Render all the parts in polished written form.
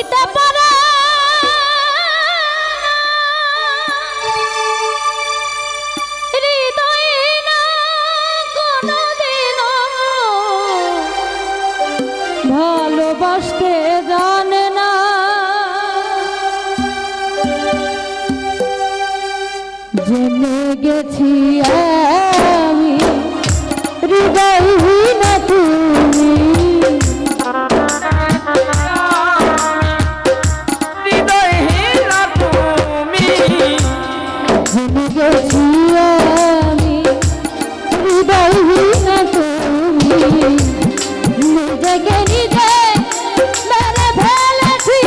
করিতে পারে হৃদয় না কোনদিনও ভালোবাসতে জানে না জেনে গেছি আমি হৃদয়হীন তুমি জেনে গেছি আমি হৃদয়হীন তুমি নিজেকে নিজে মেরে ফেলেছি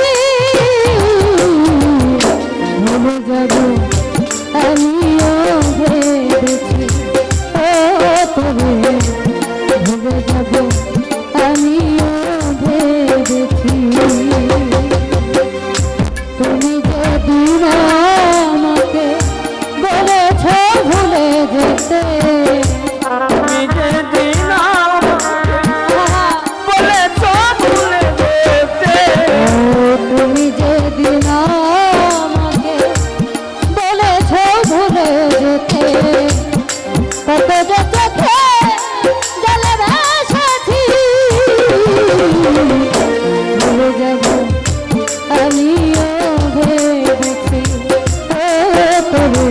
ভুলে যাব আমিও ভেবেছি ও তবে ভুলে যাব আমিও ভেবেছি তুমি যেদিন আমাকে বলেছ ভুলে যেতে তুমি যেদিন বলেছ ভুলে যেতে তুমি যেদিন আমাকে বলেছ ভুলে যেতে কত যে চোখে জলে ভাসাছি ভুলে যাব আমিও ভেবেছি তবে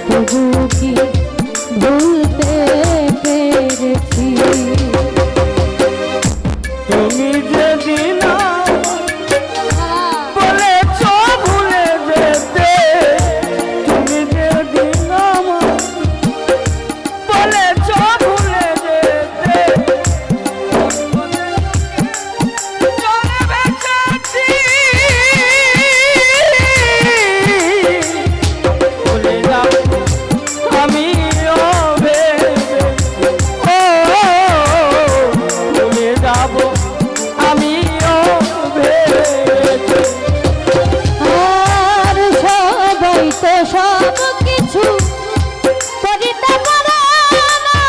তবু কি ভুলতে পেরেছি তুমি যেদিন বলেছ ভুলে যেতে তুমি যেদিন বলেছ ভুলে যেতে চলে বেঁচেছি ভুলে যাও আমিও ভেবেছি ও ভুলে যাব আমিও ভেবেছি আর সবাই তো সব কিছু করিতে পারে না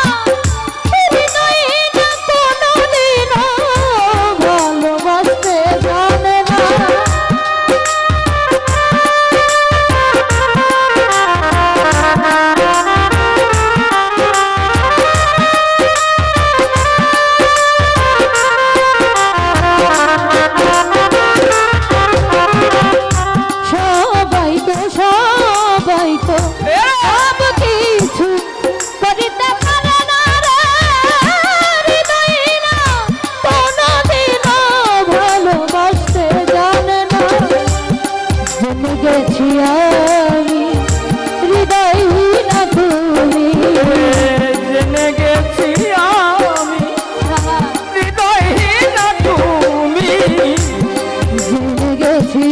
হৃদয়হীন কোনদিনও ভালোবাসতে জানে না সবাই তো সব কিছু করিতে পারে না রে হৃদয়হীন কোনদিনও ভালোবাসতে জানে না জেনে গেছি আমি হৃদয়হীন তুমি জেনে গেছি আমি হৃদয়হীন তুমি জেনে গেছি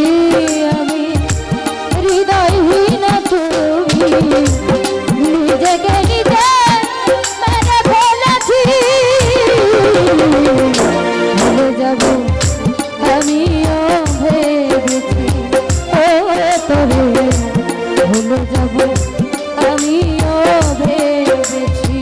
আমি হৃদয়হীন তুমি নিজেকে নিজে মেরে ফেলেছি ভুলে যাব আমিও ভেবেছি ও তবে ভুলে যাব আমিও ভেবেছি